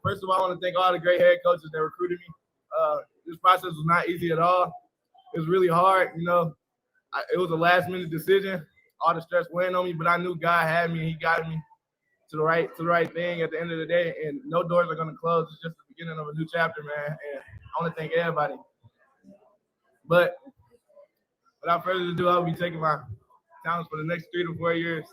First of all, I want to thank all the great head coaches that recruited me. This process was not easy at all. It was really hard. It was a last-minute decision. All the stress weighing on me, but I knew God had me. He got me to the right thing at the end of the day, and no doors are going to close. It's just the beginning of a new chapter, man, and I want to thank everybody. But without further ado, I'll be taking my talents for the next 3 to 4 years.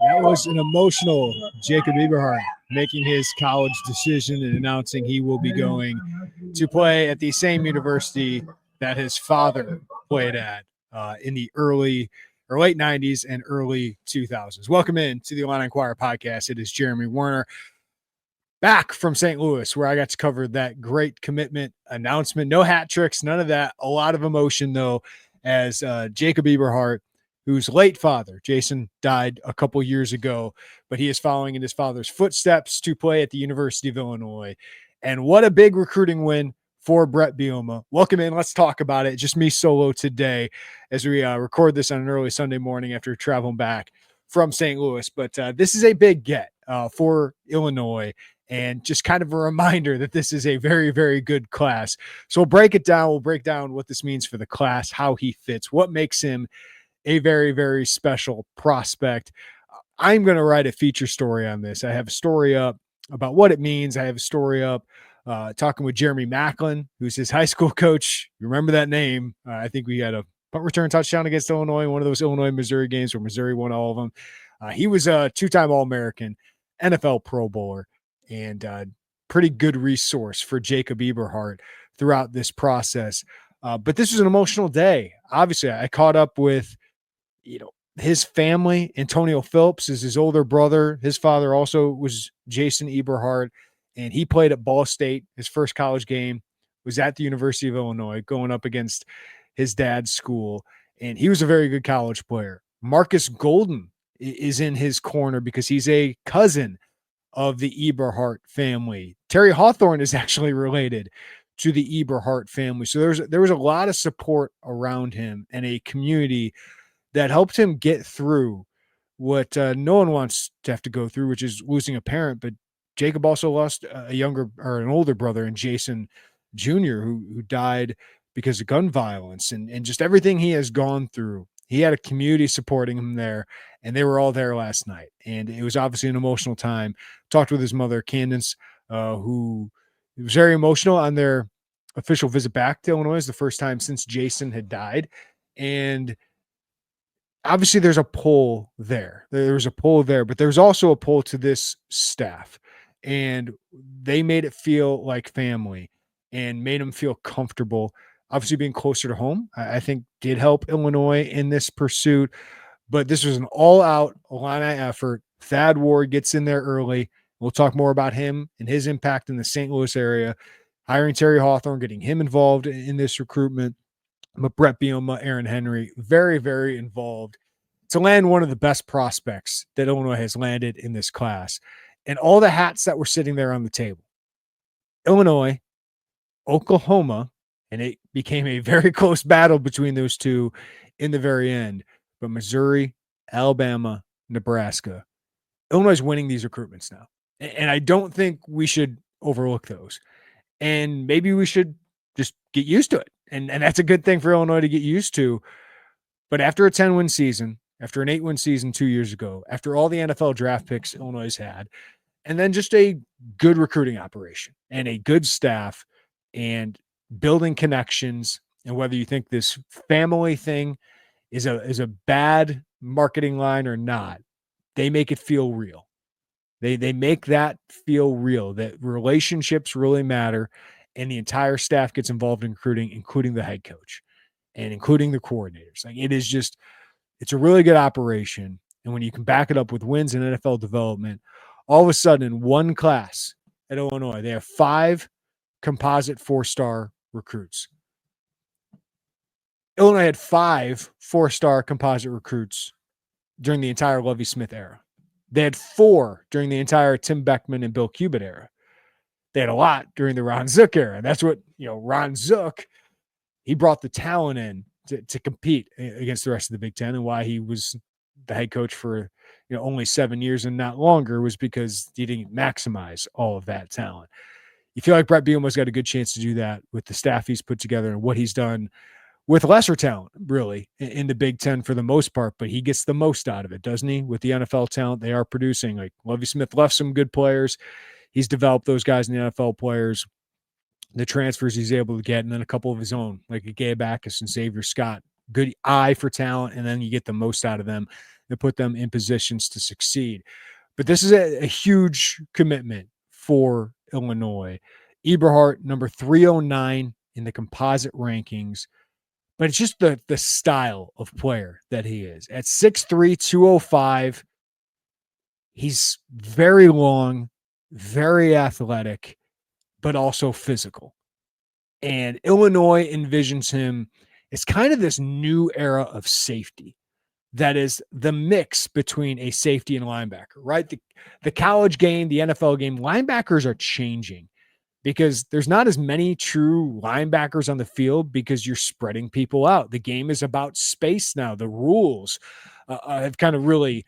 That was an emotional Jacob Eberhart making his college decision and announcing he will be going to play at the same university that his father played at in the early or late 90s and early 2000s. Welcome in to the Illini Inquirer podcast. It is Jeremy Werner back from St. Louis, where I got to cover that great commitment announcement. No hat tricks, none of that. A lot of emotion, though, as Jacob Eberhart, whose late father, Jason, died a couple years ago, but he is following in his father's footsteps to play at the University of Illinois. And what a big recruiting win for Brett Bielema. Welcome in. Let's talk about it. Just me solo today as we record this on an early Sunday morning after traveling back from St. Louis. But this is a big get for Illinois, and just kind of a reminder that this is a very, very good class. So we'll break it down. We'll break down what this means for the class, how he fits, what makes him a very, very special prospect. I'm going to write a feature story on this. I have a story up about what it means. I have a story up talking with Jeremy Macklin, who's his high school coach. You remember that name? I think we had a punt return touchdown against Illinois, one of those Illinois-Missouri games where Missouri won all of them. He was a two-time All-American, NFL Pro Bowler, and pretty good resource for Jacob Eberhart throughout this process. But this was an emotional day. Obviously, I caught up with his family. Antonio Phillips is his older brother. His father also was Jason Eberhart, and he played at Ball State. His first college game was at the University of Illinois, going up against his dad's school, and he was a very good college player. Marcus Golden is in his corner because he's a cousin of the Eberhart family. Terry Hawthorne is actually related to the Eberhart family. So there was a lot of support around him and a community that helped him get through what no one wants to have to go through, which is losing a parent. But Jacob also lost an older brother in Jason Jr., who died because of gun violence and just everything he has gone through. He had a community supporting him there, and they were all there last night. And it was obviously an emotional time. Talked with his mother, Candace, who was very emotional on their official visit back to Illinois. It's the first time since Jason had died. And obviously there's a pull there. There's a pull there, but there's also a pull to this staff. And they made it feel like family and made them feel comfortable. Obviously being closer to home, I think did help Illinois in this pursuit. But this was an all-out Illini effort. Thad Ward gets in there early. We'll talk more about him and his impact in the St. Louis area. Hiring Terry Hawthorne, getting him involved in this recruitment. But Brett Bielema, Aaron Henry, very, very involved to land one of the best prospects that Illinois has landed in this class. And all the hats that were sitting there on the table. Illinois, Oklahoma, and it became a very close battle between those two in the very end. But Missouri, Alabama, Nebraska. Illinois is winning these recruitments now. And I don't think we should overlook those. And maybe we should just get used to it. And that's a good thing for Illinois to get used to. But after a 10-win season, after an 8-win season 2 years ago, after all the NFL draft picks Illinois has had, and then just a good recruiting operation and a good staff and building connections, and whether you think this family thing is a bad marketing line or not, they make it feel real. They make that feel real, that relationships really matter, and the entire staff gets involved in recruiting, including the head coach and including the coordinators. Like, it is just, it's a really good operation. And when you can back it up with wins in NFL development, all of a sudden in one class at Illinois, they have 5 composite 4-star recruits. Illinois had 5 4-star composite recruits during the entire Lovie Smith era. They had 4 during the entire Tim Beckman and Bill Cubitt era. They had a lot during the Ron Zook era. That's what, Ron Zook, he brought the talent in to compete against the rest of the Big Ten, and why he was the head coach for only 7 years and not longer was because he didn't maximize all of that talent. You feel like Brett Bielema's got a good chance to do that with the staff he's put together and what he's done with lesser talent, really, in the Big Ten for the most part, but he gets the most out of it, doesn't he? With the NFL talent they are producing. Like, Lovie Smith left some good players. He's developed those guys in the NFL players, the transfers he's able to get, and then a couple of his own, like a Gabe Backus and Xavier Scott. Good eye for talent, and then you get the most out of them and put them in positions to succeed. But this is a huge commitment for Illinois. Eberhart, number 309 in the composite rankings. But it's just the style of player that he is. At 6'3", 205, he's very long, very athletic, but also physical. And Illinois envisions him as kind of this new era of safety that is the mix between a safety and linebacker, right? The college game, the NFL game, linebackers are changing because there's not as many true linebackers on the field because you're spreading people out. The game is about space now. The rules have kind of really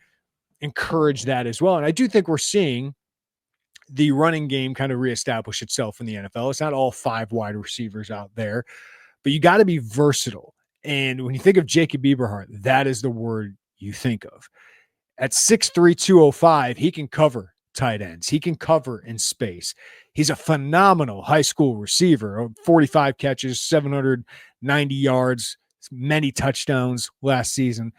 encouraged that as well. And I do think we're seeing the running game kind of reestablish itself in the NFL. It's not all 5 wide receivers out there, but you got to be versatile. And when you think of Jacob Eberhart, that is the word you think of. At 6'3", 205, he can cover tight ends. He can cover in space. He's a phenomenal high school receiver, 45 catches, 790 yards, many touchdowns last season.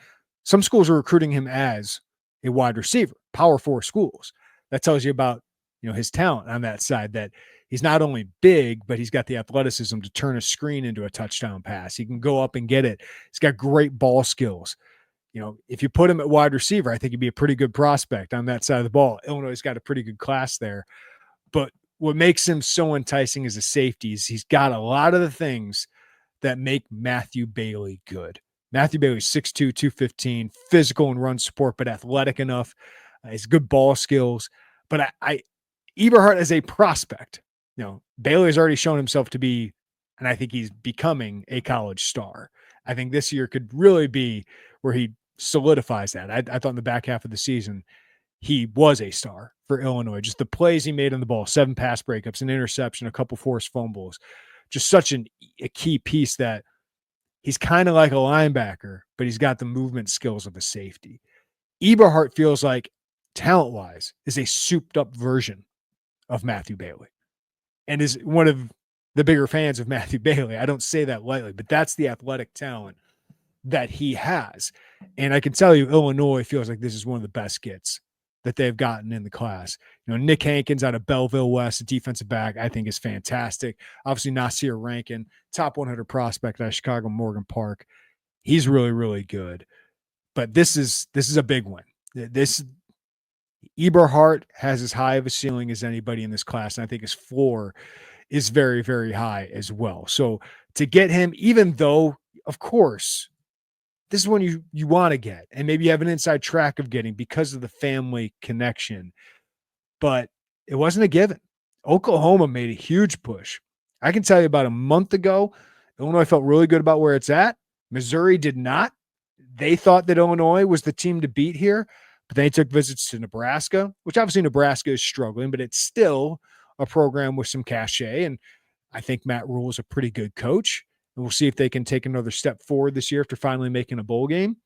Some schools are recruiting him as a wide receiver, Power 4 schools. That tells you about his talent on that side, that he's not only big, but he's got the athleticism to turn a screen into a touchdown pass. He can go up and get it. He's got great ball skills. If you put him at wide receiver, I think he'd be a pretty good prospect on that side of the ball. Illinois' got a pretty good class there. But what makes him so enticing as a safety is he's got a lot of the things that make Matthew Bailey good. Matthew Bailey's 6'2", 215, physical and run support, but athletic enough. He's good ball skills. But Eberhart as a prospect, Bailey has already shown himself to be, and I think he's becoming a college star. I think this year could really be where he solidifies that. I thought in the back half of the season, he was a star for Illinois. Just the plays he made on the ball, 7 pass breakups, an interception, a couple forced fumbles, just such a key piece that he's kind of like a linebacker, but he's got the movement skills of a safety. Eberhart feels like, talent-wise, is a souped-up version of Matthew Bailey and is one of the bigger fans of Matthew Bailey. I don't say that lightly, but that's the athletic talent that he has. And I can tell you, Illinois feels like this is one of the best gets that they've gotten in the class. Nick Hankins out of Belleville West, a defensive back, I think is fantastic. Obviously, Nasir Rankin, top 100 prospect out of Chicago Morgan Park. He's really, really good. But this is a big one. Eberhart has as high of a ceiling as anybody in this class, and I think his floor is very, very high as well. So to get him, even though, of course, this is one you want to get, and maybe you have an inside track of getting because of the family connection, but it wasn't a given. Oklahoma made a huge push. I can tell you about a month ago, Illinois felt really good about where it's at. Missouri did not. They thought that Illinois was the team to beat here, but they took visits to Nebraska, which obviously Nebraska is struggling, but it's still a program with some cachet. And I think Matt Rule is a pretty good coach. And we'll see if they can take another step forward this year after finally making a bowl game.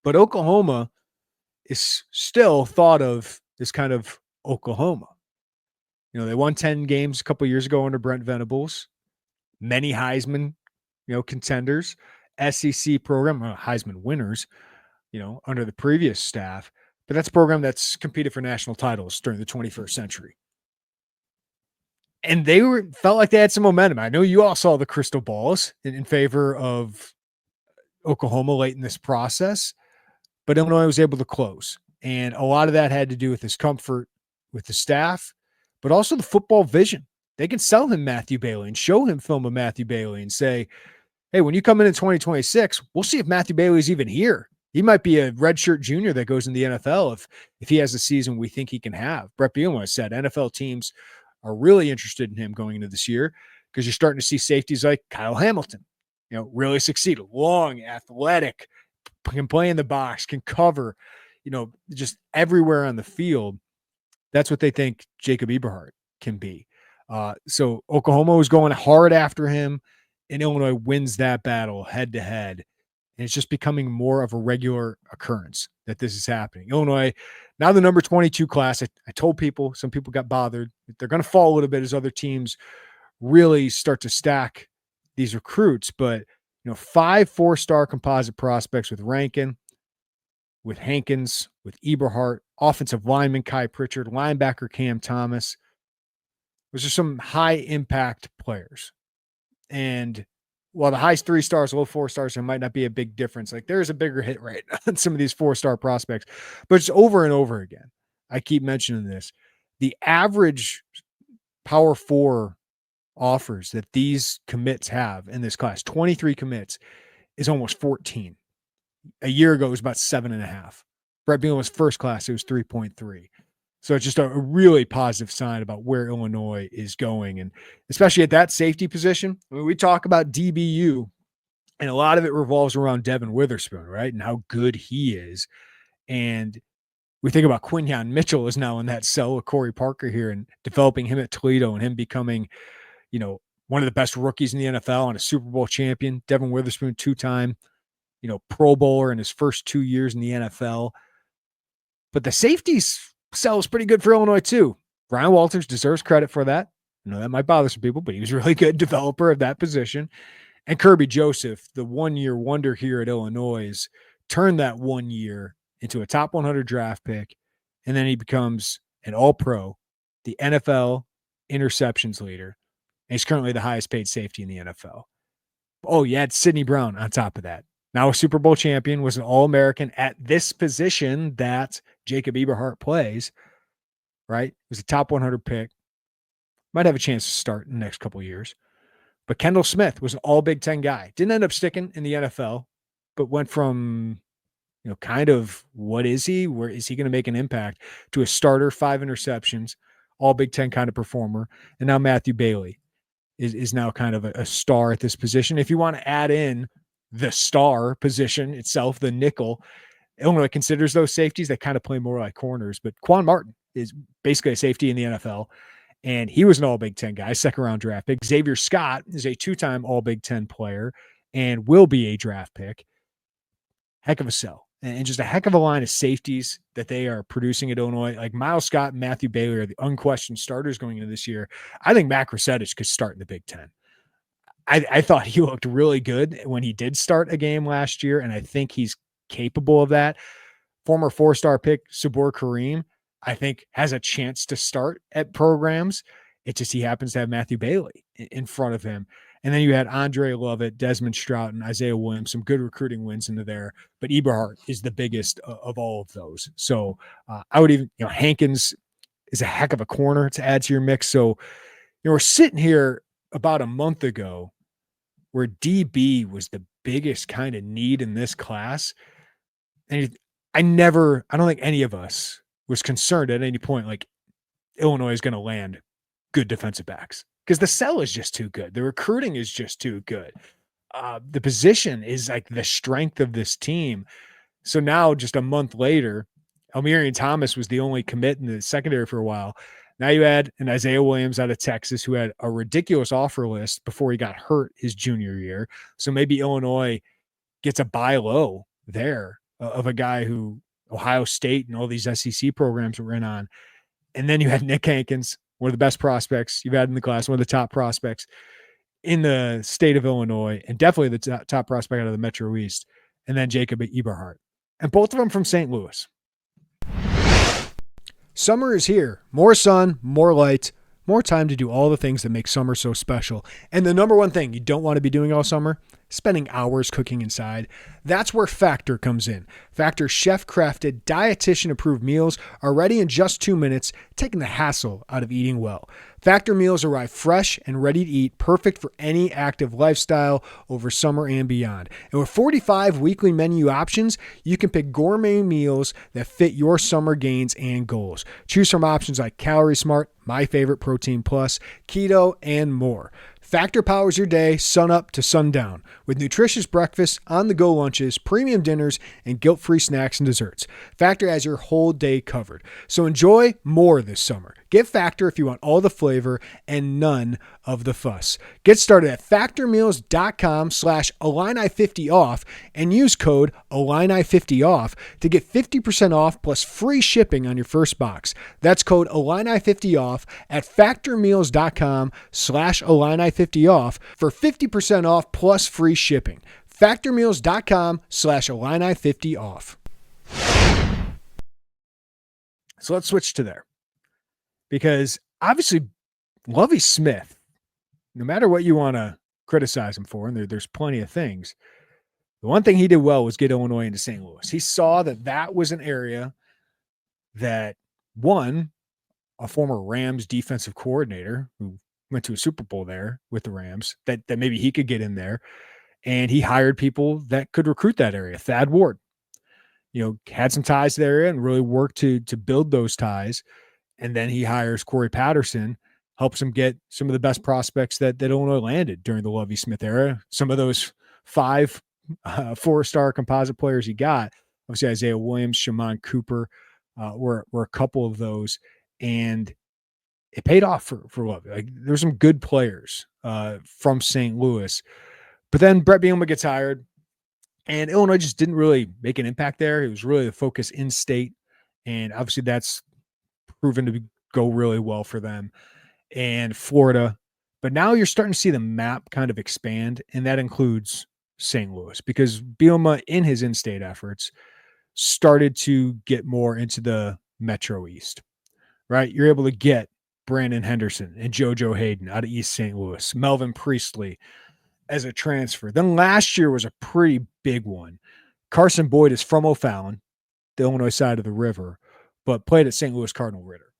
But Oklahoma is still thought of as kind of Oklahoma. They won 10 games a couple years ago under Brent Venables. Many Heisman, contenders. SEC program, Heisman winners, under the previous staff. but that's a program that's competed for national titles during the 21st century. And they felt like they had some momentum. I know you all saw the crystal balls in favor of Oklahoma late in this process, but Illinois was able to close. And a lot of that had to do with his comfort with the staff, but also the football vision. They can sell him Matthew Bailey and show him film of Matthew Bailey and say, hey, when you come in 2026, we'll see if Matthew Bailey's even here. He might be a redshirt junior that goes in the NFL if he has the season we think he can have. Brett Bielema said NFL teams are really interested in him going into this year because you're starting to see safeties like Kyle Hamilton, really succeed. Long, athletic, can play in the box, can cover, just everywhere on the field. That's what they think Jacob Eberhart can be. So Oklahoma was going hard after him, and Illinois wins that battle head to head. And it's just becoming more of a regular occurrence that this is happening. Illinois, now the number 22 class. I told people, some people got bothered. They're going to fall a little bit as other teams really start to stack these recruits. But, 5 4-star composite prospects with Rankin, with Hankins, with Eberhart, offensive lineman Kai Pritchard, linebacker Cam Thomas. Those are some high-impact players. And while the high 3 stars, low 4 stars, there might not be a big difference. Like there's a bigger hit rate on some of these 4-star prospects, but it's over and over again. I keep mentioning this. The average Power 4 offers that these commits have in this class, 23 commits, is almost 14. A year ago, it was about 7.5. Brett Bielema's first class, it was 3.3. So it's just a really positive sign about where Illinois is going. And especially at that safety position, I mean, we talk about DBU, and a lot of it revolves around Devin Witherspoon, right? And how good he is. And we think about Quinyon Mitchell is now in that cell with Corey Parker here and developing him at Toledo and him becoming, one of the best rookies in the NFL and a Super Bowl champion. Devin Witherspoon, 2-time, Pro Bowler in his first 2 years in the NFL. But the safeties sells pretty good for Illinois too. Brian Walters deserves credit for that. That might bother some people, but he was a really good developer of that position. And Kirby Joseph, the one-year wonder here at Illinois, turned that 1 year into a top 100 draft pick, and then he becomes an all-pro, the NFL interceptions leader, and he's currently the highest paid safety in the NFL. Oh, you had Sidney Brown on top of that. Now a Super Bowl champion, was an All-American at this position that Jacob Eberhart plays, right? Was a top 100 pick. Might have a chance to start in the next couple of years. But Kendall Smith was an all Big Ten guy. Didn't end up sticking in the NFL, but went from, kind of what is he? Where is he going to make an impact to a starter, 5 interceptions, all Big Ten kind of performer. And now Matthew Bailey is now kind of a star at this position. If you want to add in the star position itself, the nickel, Illinois considers those safeties that kind of play more like corners. But Quan Martin is basically a safety in the NFL, and he was an all Big Ten guy, 2nd-round draft pick. Xavier Scott is a 2-time all Big Ten player and will be a draft pick. Heck of a sell. And just a heck of a line of safeties that they are producing at Illinois. Like Miles Scott and Matthew Bailey are the unquestioned starters going into this year. I think Matt Krasetich could start in the Big Ten. I thought he looked really good when he did start a game last year, and I think he's capable of that. Former 4-star pick Sabor Kareem, I think, has a chance to start at programs. It just he happens to have Matthew Bailey in front of him. And then you had Andre Lovett, Desmond Strout, and Isaiah Williams, some good recruiting wins into there. But Eberhart is the biggest of all of those. So I would even, Hankins is a heck of a corner to add to your mix. So, we're sitting here about a month ago where DB was the biggest kind of need in this class. And I don't think any of us was concerned at any point, like Illinois is going to land good defensive backs because the sell is just too good. The recruiting is just too good. The position is like the strength of this team. So now just a month later, Almirian Thomas was the only commit in the secondary for a while. Now you add an Isaiah Williams out of Texas who had a ridiculous offer list before he got hurt his junior year. So maybe Illinois gets a buy low there of a guy who Ohio State and all these SEC programs were in on. And then you had Nick Hankins, one of the best prospects you've had in the class, one of the top prospects in the state of Illinois, and definitely the top prospect out of the Metro East. And then Jacob Eberhart. And both of them from St. Louis. Summer is here. More sun, more light, more time to do all the things that make summer so special. And the number one thing you don't want to be doing all summer, spending hours cooking inside. That's where Factor comes in. Factor's chef-crafted, dietitian-approved meals are ready in just 2 minutes, taking the hassle out of eating well. Factor meals arrive fresh and ready to eat, perfect for any active lifestyle over summer and beyond. And with 45 weekly menu options, you can pick gourmet meals that fit your summer gains and goals. Choose from options like Calorie Smart, My Favorite Protein Plus, Keto, and more. Factor powers your day sun up to sundown with nutritious breakfasts, on-the-go lunches, premium dinners, and guilt-free snacks and desserts. Factor has your whole day covered. So enjoy more this summer. Get Factor if you want all the flavor and none of the fuss. Get started at factormeals.com/Illini50off and use code Illini50off to get 50% off plus free shipping on your first box. That's code Illini50off at factormeals.com/Illini50off for 50% off plus free shipping. Factormeals.com/Illini50off. So let's switch to there. Because obviously, Lovie Smith, no matter what you want to criticize him for, and there's plenty of things, the one thing he did well was get Illinois into St. Louis. He saw that was an area that, one, a former Rams defensive coordinator who went to a Super Bowl there with the Rams, that maybe he could get in there. And he hired people that could recruit that area. Thad Ward, had some ties to the area and really worked to build those ties. And then he hires Corey Patterson, helps him get some of the best prospects that Illinois landed during the Lovie Smith era. Some of those 5 4-star composite players he got, obviously Isaiah Williams, Shaman Cooper, were a couple of those. And it paid off for Lovie. Like, there's some good players from St. Louis. But then Brett Bielema gets hired, and Illinois just didn't really make an impact there. It was really the focus in state. And obviously that's proven to go really well for them, and Florida. But now you're starting to see the map kind of expand, and that includes St. Louis, because Bielema, in his in-state efforts, started to get more into the Metro East, right? You're able to get Brandon Henderson and JoJo Hayden out of East St. Louis, Melvin Priestley as a transfer. Then last year was a pretty big one. Carson Boyd is from O'Fallon, the Illinois side of the river, but played at St. Louis Cardinal Ritter.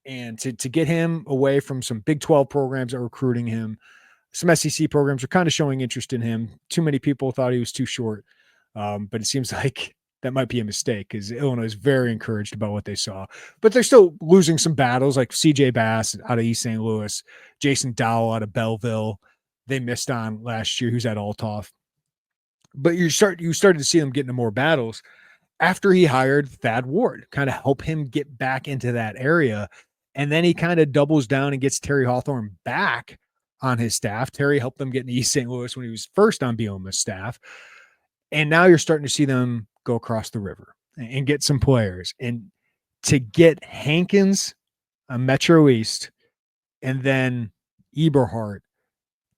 And to get him away from some Big 12 programs that were recruiting him, some SEC programs are kind of showing interest in him. Too many people thought he was too short, but it seems like that might be a mistake, because Illinois is very encouraged about what they saw. But they're still losing some battles, like CJ Bass out of East St. Louis, Jason Dowell out of Belleville. They missed on last year, who's at Althoff. But you started to see them get into more battles after he hired Thad Ward, kind of help him get back into that area. And then he kind of doubles down and gets Terry Hawthorne back on his staff. Terry helped them get into East St. Louis when he was first on Bielema's staff. And now you're starting to see them go across the river and get some players. And to get Hankins, a Metro East, and then Eberhart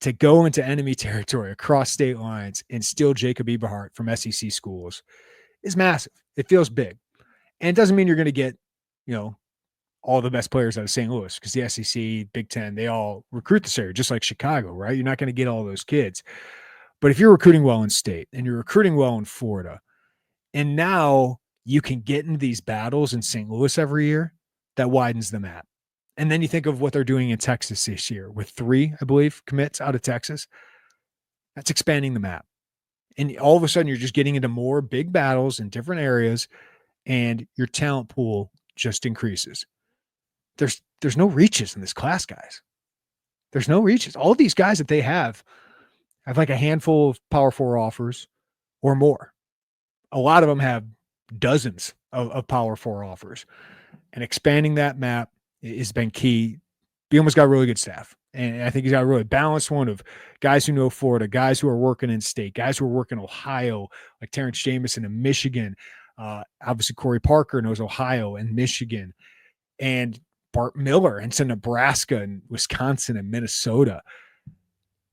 to go into enemy territory across state lines and steal Jacob Eberhart from SEC schools is massive. It feels big. And it doesn't mean you're going to get, all the best players out of St. Louis, because the SEC, Big Ten, they all recruit this area, just like Chicago, right? You're not going to get all those kids. But if you're recruiting well in state and you're recruiting well in Florida, and now you can get into these battles in St. Louis every year, that widens the map. And then you think of what they're doing in Texas this year with 3, I believe, commits out of Texas. That's expanding the map. And all of a sudden, you're just getting into more big battles in different areas, and your talent pool just increases. There's no reaches in this class, guys. There's no reaches. All these guys that they have like a handful of Power 4 offers or more. A lot of them have dozens of Power 4 offers. And expanding that map has been key. Bielema's got a really good staff. And I think he's got a really balanced one of guys who know Florida, guys who are working in state, guys who are working in Ohio, like Terrence Jamison in Michigan. Obviously, Corey Parker knows Ohio and Michigan. And Bart Miller into Nebraska and Wisconsin and Minnesota.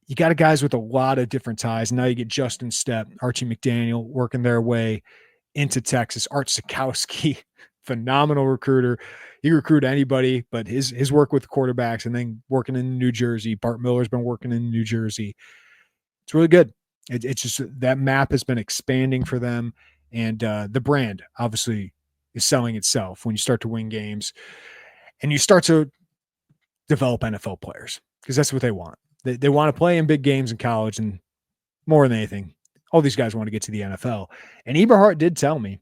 You got guys with a lot of different ties. Now you get Justin Stepp, Archie McDaniel working their way into Texas. Art Sikowski phenomenal recruiter. He recruit anybody, but his work with quarterbacks and then working in New Jersey. Bart Miller's been working in New Jersey. It's really good. It's just that map has been expanding for them, and the brand obviously is selling itself when you start to win games and you start to develop NFL players, because that's what they want. They want to play in big games in college, and more than anything, all these guys want to get to the NFL. And Eberhart did tell me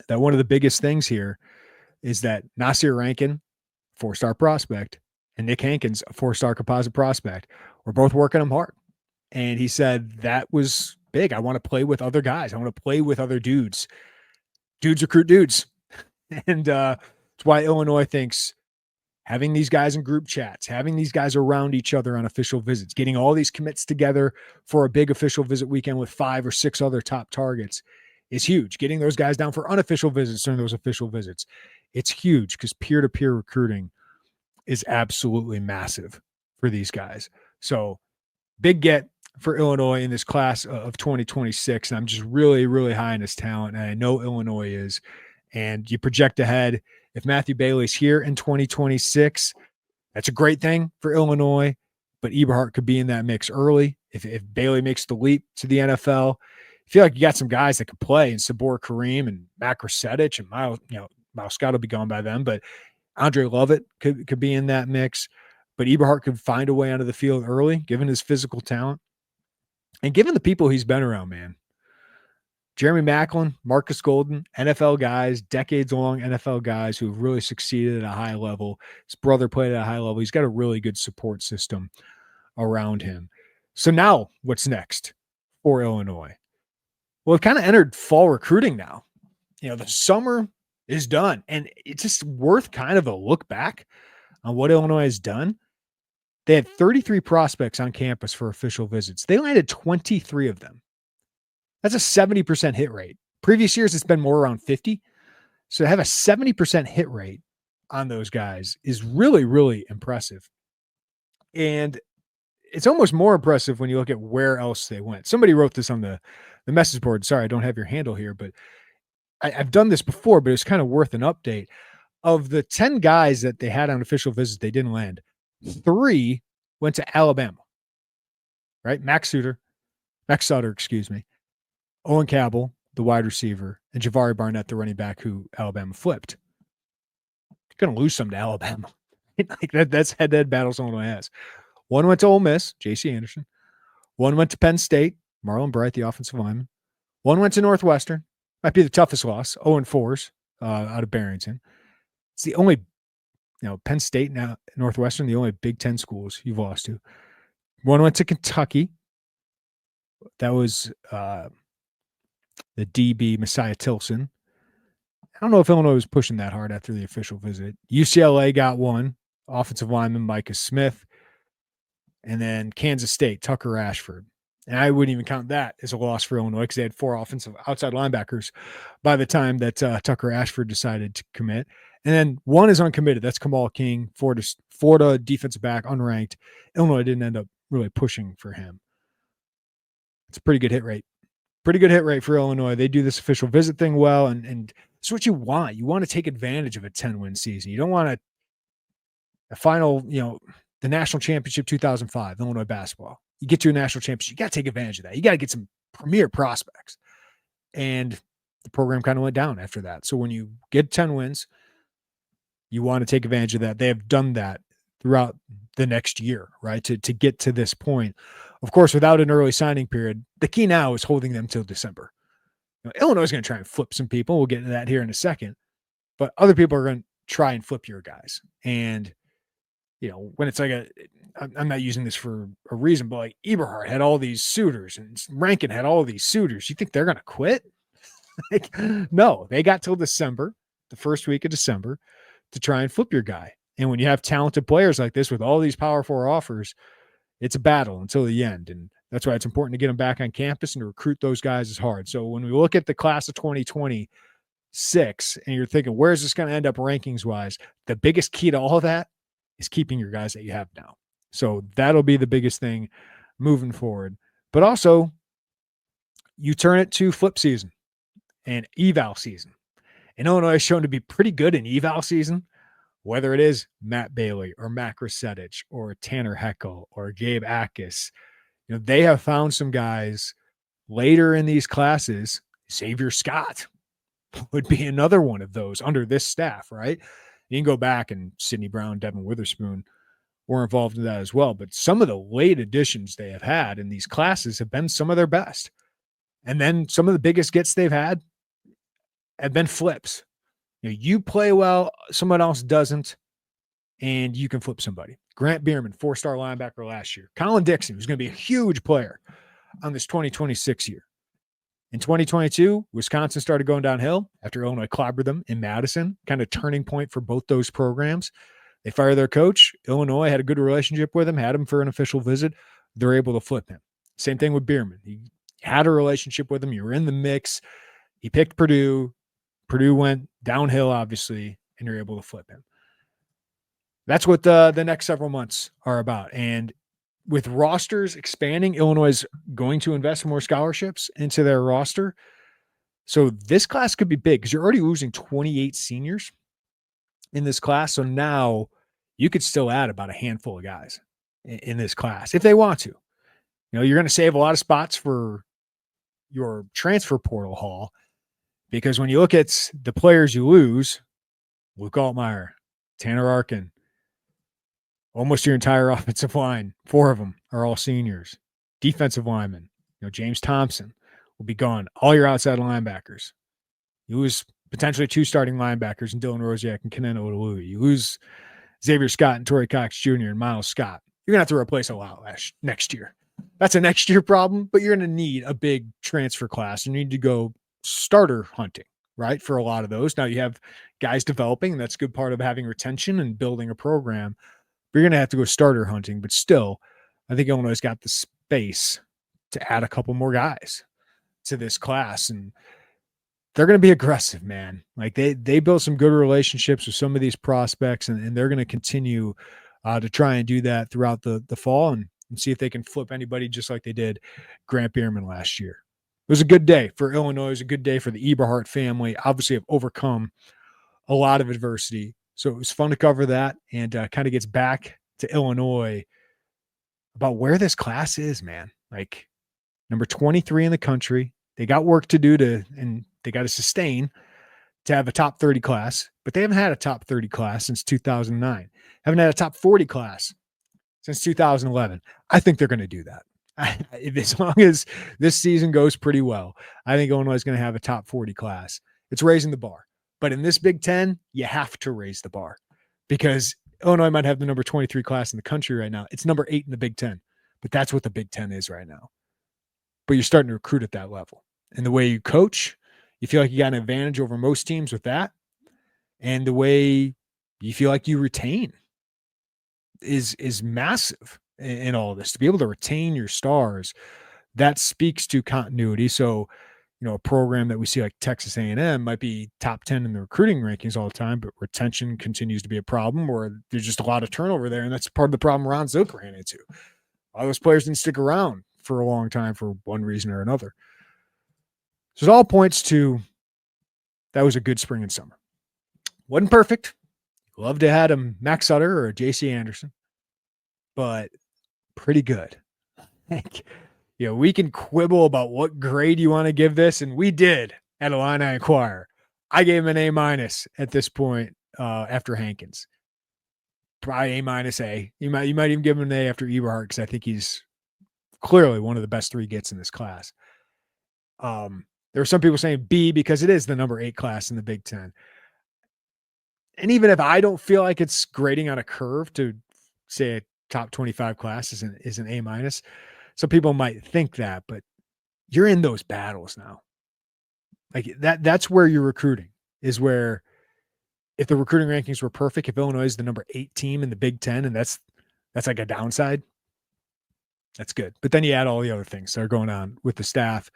that one of the biggest things here is that Nasir Rankin, 4-star prospect, and Nick Hankins, a 4-star composite prospect, were both working them hard. And he said that was big. I want to play with other guys. I want to play with other dudes. Dudes recruit dudes. And that's why Illinois thinks having these guys in group chats, having these guys around each other on official visits, getting all these commits together for a big official visit weekend with 5 or 6 other top targets is huge. Getting those guys down for unofficial visits during those official visits, it's huge, because peer-to-peer recruiting is absolutely massive for these guys. So big get for Illinois in this class of 2026. And I'm just really, really high in his talent. And I know Illinois is. And you project ahead, if Matthew Bailey's here in 2026, that's a great thing for Illinois. But Eberhart could be in that mix early. If Bailey makes the leap to the NFL, I feel like you got some guys that could play, and Sabor Kareem and Matt Grossetich and Miles Scott will be gone by then, but Andre Lovett could be in that mix. But Eberhart could find a way onto the field early, given his physical talent and given the people he's been around, man. Jeremy Maclin, Marcus Golden, NFL guys, decades-long NFL guys who have really succeeded at a high level. His brother played at a high level. He's got a really good support system around him. So now what's next for Illinois? Well, we've kind of entered fall recruiting now. The summer is done, and it's just worth kind of a look back on what Illinois has done. They had 33 prospects on campus for official visits. They landed 23 of them. That's a 70% hit rate. Previous years, it's been more around 50. So to have a 70% hit rate on those guys is really, really impressive. And it's almost more impressive when you look at where else they went. Somebody wrote this on the message board. Sorry, I don't have your handle here, but I've done this before, but it's kind of worth an update. Of the 10 guys that they had on official visits, they didn't land. 3 went to Alabama, right? Max Sutter, Owen Cabell, the wide receiver, and Javari Barnett, the running back who Alabama flipped. You're going to lose some to Alabama. That's head-to-head battles Illinois has. 1 went to Ole Miss, J.C. Anderson. 1 went to Penn State, Marlon Bright, the offensive lineman. 1 went to Northwestern. Might be the toughest loss, 0-4 out of Barrington. It's the only, Penn State now, Northwestern, the only Big Ten schools you've lost to. 1 went to Kentucky. That was the DB, Messiah Tilson. I don't know if Illinois was pushing that hard after the official visit. UCLA got 1, offensive lineman Micah Smith. And then Kansas State, Tucker Ashford. And I wouldn't even count that as a loss for Illinois because they had 4 offensive outside linebackers by the time that Tucker Ashford decided to commit. And then 1 is uncommitted. That's Kamal King, Florida defensive back, unranked. Illinois didn't end up really pushing for him. It's a pretty good hit rate. Pretty good hit rate for Illinois. They do this official visit thing well, and it's what you want. You want to take advantage of a 10-win season. You don't want a final, the national championship 2005, Illinois basketball. You get to a national championship, you got to take advantage of that. You got to get some premier prospects. And the program kind of went down after that. So when you get 10 wins, you want to take advantage of that. They have done that throughout the next year, right? To get to this point. Of course, without an early signing period, the key now is holding them till December. Illinois is going to try and flip some people. We'll get to that here in a second. But other people are going to try and flip your guys. And, when it's like I'm not using this for a reason, but like Eberhart had all these suitors and Rankin had all these suitors. You think they're going to quit? No, they got till December, the first week of December, to try and flip your guy. And when you have talented players like this with all these Power 4 offers, it's a battle until the end. And that's why it's important to get them back on campus, and to recruit those guys is hard. So when we look at the class of 2026 and you're thinking, where's this going to end up rankings wise? The biggest key to all of that is keeping your guys that you have now. So that'll be the biggest thing moving forward. But also, you turn it to flip season and eval season. And Illinois has shown to be pretty good in eval season, whether it is Matt Bailey or Matt Grossetich or Tanner Heckel or Gabe Akis. They have found some guys later in these classes. Xavier Scott would be another one of those under this staff, right? You can go back and Sidney Brown, Devin Witherspoon were involved in that as well. But some of the late additions they have had in these classes have been some of their best. And then some of the biggest gets they've had have been flips. You play well, someone else doesn't, and you can flip somebody. Grant Bierman, 4-star linebacker last year. Colin Dixon, who's going to be a huge player on this 2026 year. In 2022, Wisconsin started going downhill after Illinois clobbered them in Madison, kind of turning point for both those programs. They fired their coach. Illinois had a good relationship with him, had him for an official visit. They're able to flip him. Same thing with Bierman. He had a relationship with him. You were in the mix. He picked Purdue. Purdue went downhill, obviously, and you're able to flip him. That's what the next several months are about. And with rosters expanding, Illinois is going to invest more scholarships into their roster. So this class could be big because you're already losing 28 seniors in this class. So now you could still add about a handful of guys in this class if they want to. You're going to save a lot of spots for your transfer portal haul because when you look at the players you lose, Luke Altmaier, Tanner Arkin, almost your entire offensive line, 4 of them are all seniors. Defensive linemen, James Thompson will be gone. All your outside linebackers. You lose potentially 2 starting linebackers in Dylan Rosiak and Kenena Odelui. You lose Xavier Scott and Torrey Cox Jr. and Miles Scott. You're going to have to replace a lot next year. That's a next year problem, but you're going to need a big transfer class. You need to go starter hunting, right, for a lot of those. Now you have guys developing, and that's a good part of having retention and building a program. You're going to have to go starter hunting, but still, I think Illinois has got the space to add a couple more guys to this class, and they're going to be aggressive, man. Like they built some good relationships with some of these prospects, and they're going to continue to try and do that throughout the fall and see if they can flip anybody just like they did Grant Bierman last year. It was a good day for Illinois. It was a good day for the Eberhart family. Obviously, have overcome a lot of adversity. So it was fun to cover that and kind of gets back to Illinois about where this class is, man. Like number 23 in the country. They got work to do and they got to sustain to have a top 30 class, but they haven't had a top 30 class since 2009. Haven't had a top 40 class since 2011. I think they're going to do that. As long as this season goes pretty well, I think Illinois is going to have a top 40 class. It's raising the bar. But in this Big Ten, you have to raise the bar because Illinois might have the number 23 class in the country right now. It's number 8 in the Big Ten, but that's what the Big Ten is right now. But you're starting to recruit at that level. And the way you coach, you feel like you got an advantage over most teams with that. And the way you feel like you retain is massive in all of this. To be able to retain your stars, that speaks to continuity. So, a program that we see like Texas A&M might be top 10 in the recruiting rankings all the time, but retention continues to be a problem, or there's just a lot of turnover there. And that's part of the problem Ron Zook ran into. All those players didn't stick around for a long time for one reason or another. So it all points to that was a good spring and summer. Wasn't perfect. Love to have him Max Sutter or JC Anderson, but pretty good. We can quibble about what grade you want to give this, and we did at Illini Inquirer. I gave him an A- at this point after Hankins. Probably A-A. You might even give him an A after Eberhart because I think he's clearly one of the best 3 gets in this class. There are some people saying B because it is the number 8 class in the Big Ten. And even if I don't feel like it's grading on a curve to say a top 25 class is an A-, some people might think that, but you're in those battles now. Like that's where you're recruiting, is where if the recruiting rankings were perfect, if Illinois is the number 8 team in the Big Ten, and that's like a downside, that's good. But then you add all the other things that are going on with the staff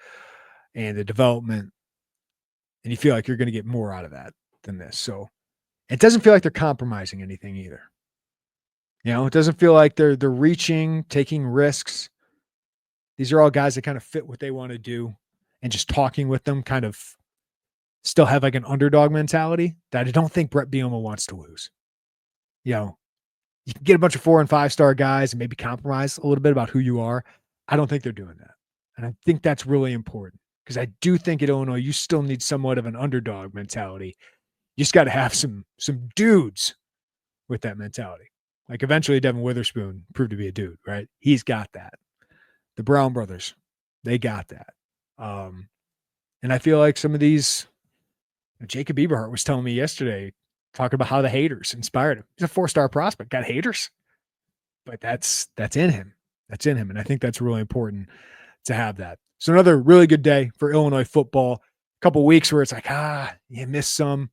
and the development, and you feel like you're going to get more out of that than this. So it doesn't feel like they're compromising anything either. It doesn't feel like they're reaching, taking risks. These are all guys that kind of fit what they want to do, and just talking with them kind of still have like an underdog mentality that I don't think Brett Bielema wants to lose. You know, you can get a bunch of 4 and 5 star guys and maybe compromise a little bit about who you are. I don't think they're doing that. And I think that's really important because I do think at Illinois, you still need somewhat of an underdog mentality. You just got to have some dudes with that mentality. Like eventually Devin Witherspoon proved to be a dude, right? He's got that. The Brown brothers, they got that. And I feel like some of these, Jacob Eberhart was telling me yesterday, talking about how the haters inspired him. He's a 4-star prospect, got haters, but that's in him. That's in him. And I think that's really important to have that. So another really good day for Illinois football. A couple weeks where it's like, you missed some,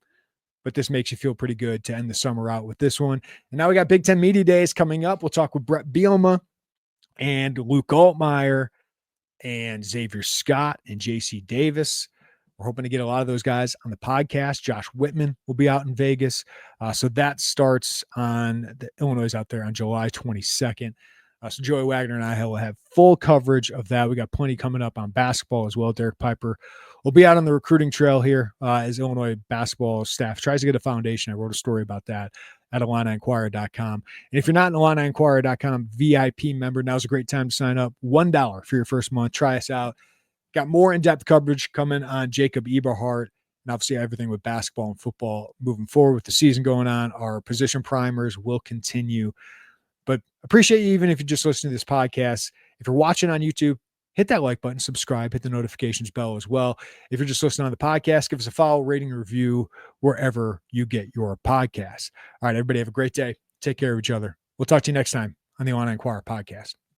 but this makes you feel pretty good to end the summer out with this one. And now we got Big Ten Media Days coming up. We'll talk with Brett Bielema and Luke Altmaier and Xavier Scott and JC Davis. We're hoping to get a lot of those guys on the podcast. Josh Whitman will be out in Vegas. So that starts on the Illinois out there on July 22nd. So Joey Wagner and I will have full coverage of that. We got plenty coming up on basketball as well. Derek Piper will be out on the recruiting trail here as Illinois basketball staff tries to get a foundation. I wrote a story about that at IlliniInquirer.com. And if you're not an IlliniInquirer.com VIP member, now's a great time to sign up. $1 for your first month. Try us out. Got more in-depth coverage coming on Jacob Eberhart, and obviously everything with basketball and football moving forward with the season going on. Our position primers will continue. But appreciate you even if you just listen to this podcast. If you're watching on YouTube, hit that like button, subscribe, hit the notifications bell as well. If you're just listening on the podcast, give us a follow, rating, and review wherever you get your podcasts. All right, everybody have a great day. Take care of each other. We'll talk to you next time on the Illini Inquirer podcast.